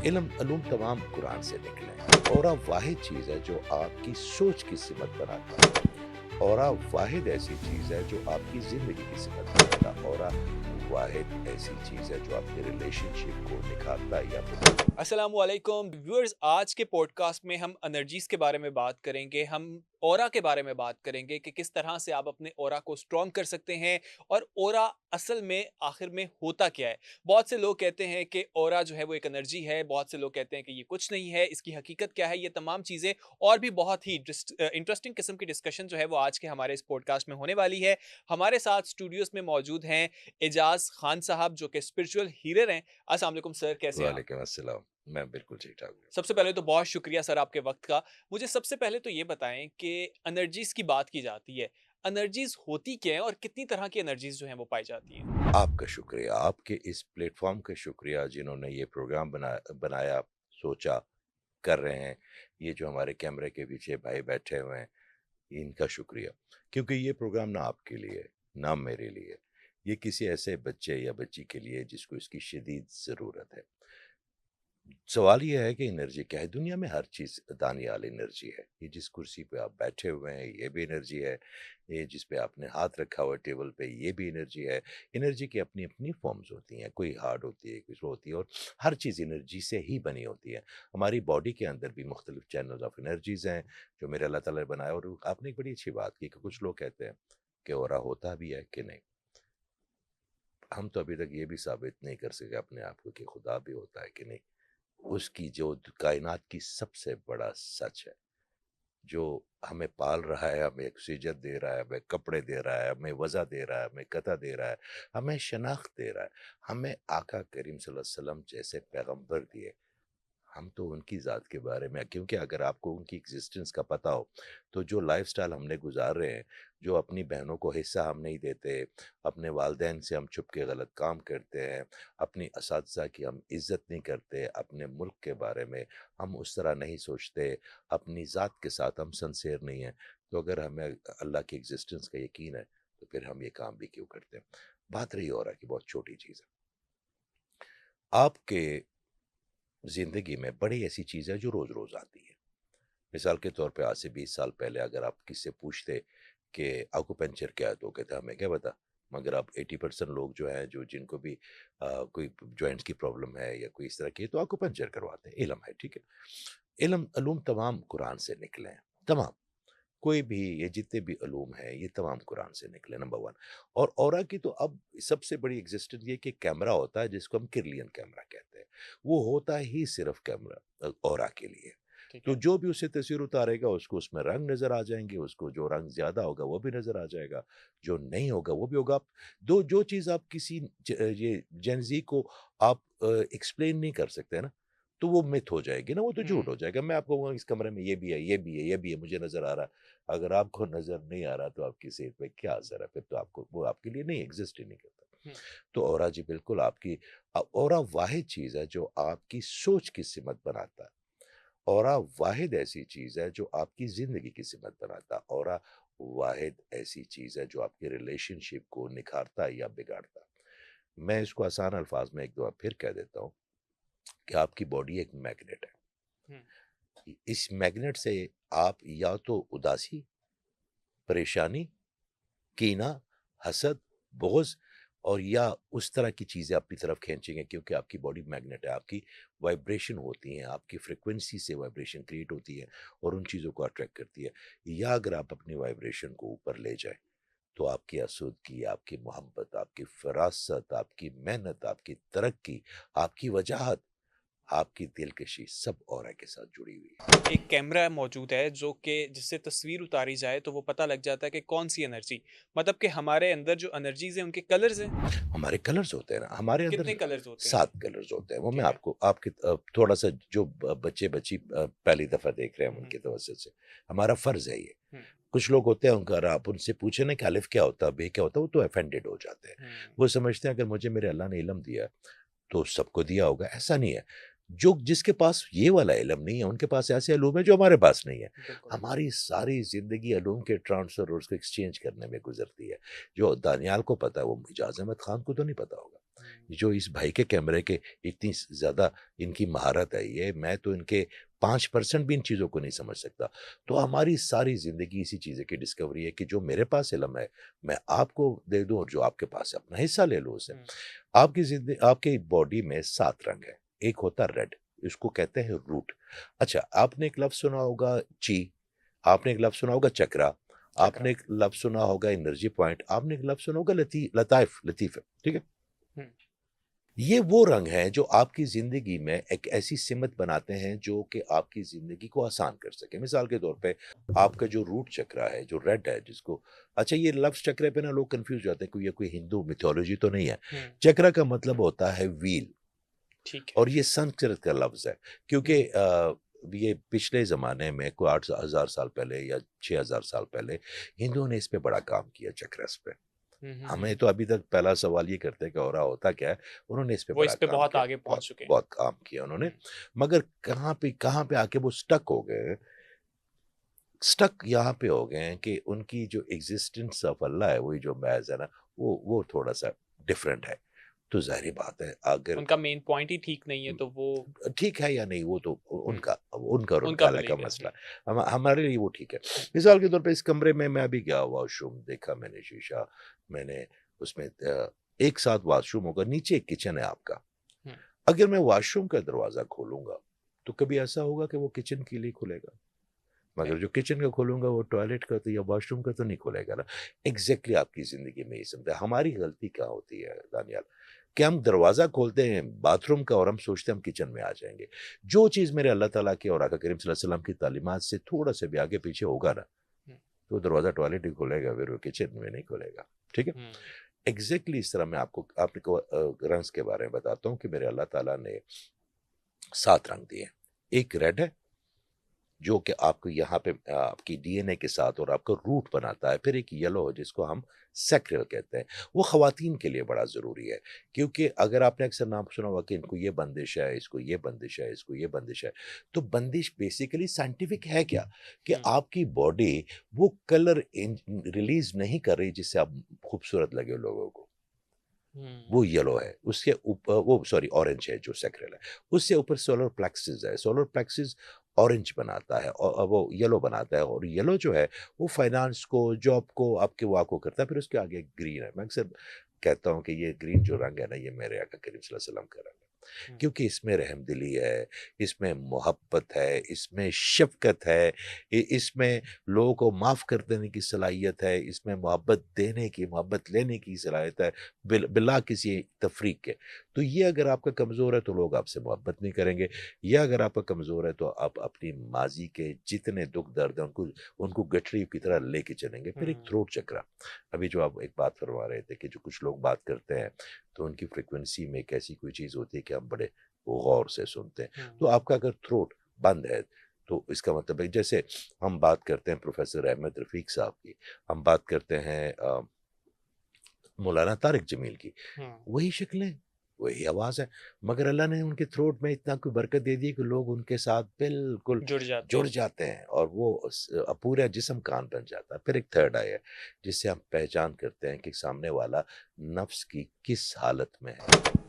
علم علوم تمام قرآن سے نکلے ہیں۔ اورا واحد چیز ہے جو آپ کی سوچ کی سمت بناتا ہے۔ اورا واحد ایسی چیز ہے جو آپ کی زندگی کی سمت بناتا ہے۔ اورا واحد ایسی چیز ہے جو آپ کے ریلیشن شپ کو نکھارتا یا بگاڑتا ہے۔ السلام علیکم ویورز، آج کے پوڈ کاسٹ میں ہم انرجیز کے بارے میں بات کریں گے. ہم اورا کے بارے میں بات کریں گے کہ کس طرح سے آپ اپنے اورا کو اسٹرانگ کر سکتے ہیں اور اورا اصل میں آخر میں ہوتا کیا ہے. بہت سے لوگ کہتے ہیں کہ اورا جو ہے وہ ایک انرجی ہے، بہت سے لوگ کہتے ہیں کہ یہ کچھ نہیں ہے. اس کی حقیقت کیا ہے؟ یہ تمام چیزیں اور بھی بہت ہی انٹرسٹنگ قسم کی ڈسکشن جو ہے وہ آج کے ہمارے اس پوڈ کاسٹ میں ہونے والی ہے. ہمارے ساتھ اسٹوڈیوز میں موجود ہیں اعجاز خان صاحب جو کہ اسپرچل ہیلر ہیں. السلام علیکم سر، کیسے ہیں آپ؟ وعلیکم السلام، میں بالکل ٹھیک ٹھاک ہوں۔ سب سے پہلے تو بہت شکریہ سر آپ کے وقت کا. مجھے سب سے پہلے تو یہ بتائیں کہ انرجیز کی بات کی جاتی ہے، انرجیز ہوتی کیا ہیں اور کتنی طرح کی انرجیز جو ہیں وہ پائی جاتی ہیں؟ آپ کا شکریہ، آپ کے اس پلیٹ فارم کا شکریہ جنہوں نے یہ پروگرام بنایا، سوچا، کر رہے ہیں۔ یہ جو ہمارے کیمرے کے پیچھے بھائی بیٹھے ہوئے ہیں، ان کا شکریہ، کیونکہ یہ پروگرام نہ آپ کے لیے نہ میرے لیے، یہ کسی ایسے بچے یا بچی کے لیے جس کو اس کی شدید ضرورت ہے۔ سوال یہ ہے کہ انرجی کیا ہے؟ دنیا میں ہر چیز دانیال انرجی ہے۔ یہ جس کرسی پہ آپ بیٹھے ہوئے ہیں یہ بھی انرجی ہے، یہ جس پہ آپ نے ہاتھ رکھا ہوا ہے ٹیبل پہ یہ بھی انرجی ہے۔ انرجی کی اپنی اپنی فارمز ہوتی ہیں، کوئی ہارڈ ہوتی ہے، کوئی سلو ہوتی ہے، اور ہر چیز انرجی سے ہی بنی ہوتی ہے۔ ہماری باڈی کے اندر بھی مختلف چینلز آف انرجیز ہیں جو میرے اللہ تعالیٰ نے بنایا، اور آپ نے ایک بڑی اچھی بات کی کہ کچھ لوگ کہتے ہیں کہ اورا ہوتا بھی ہے کہ نہیں۔ ہم تو ابھی تک یہ بھی ثابت نہیں کر سکے اپنے آپ کو کہ خدا بھی ہوتا ہے کہ نہیں۔ اس کی جو کائنات کی سب سے بڑا سچ ہے، جو ہمیں پال رہا ہے، ہمیں آکسیجن دے رہا ہے، ہمیں کپڑے دے رہا ہے، ہمیں وضع دے رہا ہے، ہمیں قطع دے رہا ہے، ہمیں شناخت دے رہا ہے، ہمیں آقا کریم صلی اللہ علیہ وسلم جیسے پیغمبر دیے۔ ہم تو ان کی ذات کے بارے میں، کیونکہ اگر آپ کو ان کی ایگزسٹنس کا پتہ ہو تو جو لائف سٹائل ہم نے گزار رہے ہیں، جو اپنی بہنوں کو حصہ ہم نہیں دیتے، اپنے والدین سے ہم چھپ کے غلط کام کرتے ہیں، اپنی اساتذہ کی ہم عزت نہیں کرتے، اپنے ملک کے بارے میں ہم اس طرح نہیں سوچتے، اپنی ذات کے ساتھ ہم سنسیئر نہیں ہیں، تو اگر ہمیں اللہ کی ایگزسٹنس کا یقین ہے تو پھر ہم یہ کام بھی کیوں کرتے ہیں؟ بات رہی ہو رہا کہ بہت چھوٹی چیز ہے، آپ کے زندگی میں بڑی ایسی چیز ہے جو روز روز آتی ہے۔ مثال کے طور پہ آج سے 20 سال پہلے اگر آپ کس سے پوچھتے کہ آکوپنچر کیا ہے تو کہتے ہمیں کیا پتا، مگر اب 80% لوگ جو ہیں جو جن کو بھی کوئی جوائنٹس کی پرابلم ہے یا کوئی اس طرح کی ہے تو آکوپنچر کرواتے ہیں۔ علم ہے، ٹھیک ہے، علم علوم تمام قرآن سے نکلے ہیں، تمام، کوئی بھی یہ جتنے بھی علوم ہیں یہ تمام قرآن سے نکلے، نمبر ون۔ اور اورا کی تو اب سب سے بڑی ایگزسٹنس یہ کہ کیمرہ ہوتا ہے جس کو ہم کرلین کیمرہ کہتے ہیں، وہ ہوتا ہی صرف کیمرہ اورا کے لیے۔ ٹھیک تو ہے. جو بھی اسے تصویر اتارے گا اس کو اس میں رنگ نظر آ جائیں گے، اس کو جو رنگ زیادہ ہوگا وہ بھی نظر آ جائے گا، جو نہیں ہوگا وہ بھی ہوگا۔ جو چیز آپ کسی یہ جنزی کو آپ ایکسپلین نہیں کر سکتے نا تو وہ مت ہو جائے گی نا، وہ تو جھوٹ ہو جائے گا۔ میں آپ کو اس کمرے میں یہ بھی ہے، یہ بھی ہے، یہ بھی ہے، مجھے نظر آ رہا ہے، اگر آپ کو نظر نہیں آ رہا تو آپ کی صحت پہ کیا اثر ہے؟ پھر تو آپ کو وہ آپ کے لیے نہیں ایگزسٹ ہی نہیں کرتا۔ تو اورا جی بالکل آپ کی اورا واحد چیز ہے جو آپ کی سوچ کی سمت بناتا ہے۔ اورا واحد ایسی چیز ہے جو آپ کی زندگی کی سمت بناتا ہے۔ اورا واحد ایسی چیز ہے جو آپ کی ریلیشن شپ کو نکھارتا یا بگاڑتا۔ میں اس کو آسان الفاظ میں ایک دفعہ پھر کہہ دیتا ہوں کہ آپ کی باڈی ایک میگنیٹ ہے۔ اس میگنیٹ سے آپ یا تو اداسی، پریشانی، کینہ، حسد، بغض اور یا اس طرح کی چیزیں اپنی طرف کھینچیں گے، کیونکہ آپ کی باڈی میگنیٹ ہے، آپ کی وائبریشن ہوتی ہیں، آپ کی فریکوینسی سے وائبریشن کریٹ ہوتی ہے اور ان چیزوں کو اٹریکٹ کرتی ہے۔ یا اگر آپ اپنی وائبریشن کو اوپر لے جائیں تو آپ کی آسودگی، آپ کی محبت، آپ کی فراست، آپ کی محنت، آپ کی ترقی، آپ کی وجاہت، آپ کی دلکشی سب اورا کے ساتھ جڑی ہوئی ہے۔ ایک کیمرہ موجود ہے جو کہ جس سے تصویر اتاری جائے تو وہ پتہ لگ جاتا ہے کہ کون سی انرجی، مطلب کہ ہمارے اندر جو انرجیز ہیں ان کے کلرز ہیں. ہمارے کلرز ہوتے ہیں نا، ہمارے اندر کتنے کلرز ہوتے ہیں؟ 7 کلرز ہوتے ہیں، وہ میں ٹھیک ہے. آپ کو آپ کی تھوڑا سا جو بچے بچی پہلی دفعہ دیکھ رہے ہیں ان ہوں کے توسط سے ہمارا فرض ہے یہ۔ ہوں کچھ لوگ ہوتے ہیں اگر آپ ان سے پوچھیں نا کہ الف کیا ہوتا ہے، بے کیا ہوتا ہے، وہ تو افینڈڈ ہو جاتے ہیں۔ ہوں وہ سمجھتے ہیں اگر مجھے میرے اللہ نے علم دیا تو سب کو دیا ہوگا، ایسا نہیں ہے۔ جو جس کے پاس یہ والا علم نہیں ہے ان کے پاس ایسے علوم ہے جو ہمارے پاس نہیں ہے۔ بالکل. ہماری ساری زندگی علوم کے ٹرانسفر اور اس کو ایکسچینج کرنے میں گزرتی ہے۔ جو دانیال کو پتا ہے وہ اجاز احمد خان کو تو نہیں پتا ہوگا۔ جو اس بھائی کے کیمرے کے اتنی زیادہ ان کی مہارت ہے، یہ میں تو ان کے 5% بھی ان چیزوں کو نہیں سمجھ سکتا۔ تو ہماری ساری زندگی اسی چیزیں کی ڈسکوری ہے کہ جو میرے پاس علم ہے میں آپ کو دے دوں، اور جو آپ کے پاس ہے اپنا حصہ لے لو اسے۔ آپ کی زندگی، آپ کی باڈی میں 7 رنگ ہے، ایک ہوتا ریڈ، اس کو کہتے ہیں روٹ۔ اچھا، آپ نے ایک لفظ سنا ہوگا چی، آپ نے ایک لفظ سنا ہوگا چکرا، آپ چکرا۔ نے ایک لفظ سنا ہوگا انرجی پوائنٹ، آپ نے ایک لفظ سنا ہوگا لطیف ہے، ٹھیک ہے؟ ہوں، یہ وہ رنگ ہیں جو آپ کی زندگی میں ایک ایسی سمت بناتے ہیں جو کہ آپ کی زندگی کو آسان کر سکے۔ مثال کے طور پہ آپ کا جو روٹ چکرا ہے، جو ریڈ ہے، جس کو اچھا یہ لفظ چکرے پہ نا لوگ کنفیوز ہو جاتے ہیں کہ یہ کوئی ہندو میتھولوجی تو نہیں ہے۔ ہوں، چکرا کا مطلب ہوتا ہے ویل، ٹھیک ہے۔ اور یہ سنسکرت کا لفظ ہے، کیونکہ یہ پچھلے زمانے میں کوئی 8,000 سال پہلے یا 6,000 سال پہلے ہندوؤں نے اس پہ بڑا کام کیا، چکرس پہ۔ ہمیں تو ابھی تک پہلا سوال یہ کرتے ہیں کہ اورا ہوتا کیا ہے، انہوں نے اس پہ وہ بڑا اس پہ کام بہت کیا، آگے بہت پہنچ چکے ہیں۔ بہت کام کیا انہوں نے۔ مگر کہاں پہ آ کے وہ سٹک ہو گئے، سٹک یہاں پہ ہو گئے ہیں کہ ان کی جو ایگزسٹنس آف اللہ ہے، وہی جو محض ہے نا، وہ تھوڑا سا ڈفرینٹ ہے۔ تو ظاہری بات ہے اگر ان کا مین پوائنٹ ہی ٹھیک نہیں ہے تو وہ ٹھیک ہے یا نہیں وہ تو ان کا اور ان ان کا کا الگ کا بلیو ہے۔ مسئلہ ہے، ہمارے لیے وہ ٹھیک ہے۔ مثال کے طور پہ اس کمرے میں ابھی گیا واش روم دیکھا میں نے، شیشہ میں نے اس میں ایک ساتھ واش روم ہوگا، نیچے ایک کچن ہے آپ کا۔ اگر میں واش روم کا دروازہ کھولوں گا تو کبھی ایسا ہوگا کہ وہ کچن کے لیے کھلے گا، مگر جو کچن کا کھولوں گا وہ ٹوائلٹ کا تو یا واش روم کا تو نہیں کھلے گا نا۔ ایگزیکٹلی آپ کی زندگی میں یہ سمجھا ہماری غلطی کیا ہوتی ہے دانیال، کہ ہم دروازہ کھولتے ہیں باتھ روم کا اور ہم سوچتے ہیں ہم کچن میں آ جائیں گے۔ جو چیز میرے اللہ تعالیٰ کے اور آقا کریم صلی اللہ علیہ وسلم کی تعلیمات سے تھوڑا سا بھی آگے پیچھے ہوگا نا، تو دروازہ ٹوائلٹ ہی کھولے گا، پھر وہ کچن میں نہیں کھولے گا، ٹھیک ہے؟ ایگزیکٹلی اس طرح میں آپ کو رنگس کے بارے میں بتاتا ہوں کہ میرے اللہ تعالیٰ نے 7 رنگ دیے۔ ایک ریڈ ہے جو کہ آپ کو یہاں پہ آپ کی ڈی این اے کے ساتھ اور آپ کا روٹ بناتا ہے۔ پھر ایک یلو جس کو ہم سیکرل کہتے ہیں، وہ خواتین کے لیے بڑا ضروری ہے، کیونکہ اگر آپ نے اکثر نام سنا ہوا کہ ان کو یہ بندش ہے، اس کو یہ بندش ہے، اس کو یہ بندش ہے، تو بندش بیسیکلی سائنٹیفک ہے کیا کہ آپ کی باڈی وہ کلر ریلیز نہیں کر رہی جس سے آپ خوبصورت لگے لوگوں کو، وہ یلو ہے، اس کے اوپر وہ اورنج ہے جو سیکرل ہے، اس سے اوپر سولر پلیکسس ہے، سولر پلیکسس اورنج بناتا ہے اور وہ یلو بناتا ہے، اور یلو جو ہے وہ فائنانس کو، جاب کو، آپ کے واک کو کرتا ہے۔ پھر اس کے آگے گرین ہے، میں اکثر کہتا ہوں کہ یہ گرین جو رنگ ہے نا، یہ میرے آقا کریم صلی اللہ علیہ وسلم کا رنگ ہے، کیونکہ اس میں رحم دلی ہے، اس میں محبت ہے، اس میں شفقت ہے، اس میں لوگوں کو معاف کر دینے کی صلاحیت ہے، اس میں محبت دینے کی، محبت لینے کی صلاحیت ہے، بلا کسی تفریق کے۔ تو یہ اگر آپ کا کمزور ہے تو لوگ آپ سے محبت نہیں کریں گے، یا اگر آپ کا کمزور ہے تو آپ اپنی ماضی کے جتنے دکھ درد ہیں ان کو گٹری کی طرح لے کے چلیں گے۔ پھر ایک تھروٹ چکرا، ابھی جو آپ ایک بات فرما رہے تھے کہ جو کچھ لوگ بات کرتے ہیں تو ان کی فریکوینسی میں ایک ایسی کوئی چیز ہوتی ہے کہ ہم بڑے غور سے سنتے ہیں۔ تو آپ کا اگر تھروٹ بند ہے تو اس کا مطلب ہے، جیسے ہم بات کرتے ہیں پروفیسر احمد رفیق صاحب کی، ہم بات کرتے ہیں مولانا طارق جمیل کی، وہی شکلیں، وہی آواز ہے، مگر اللہ نے ان کے تھروٹ میں اتنا کوئی برکت دے دی کہ لوگ ان کے ساتھ بالکل جڑ جاتے ہیں اور وہ پورا جسم کان بن جاتا ہے۔ پھر ایک تھرڈ آئی ہے جس سے ہم پہچان کرتے ہیں کہ سامنے والا نفس کی کس حالت میں ہے۔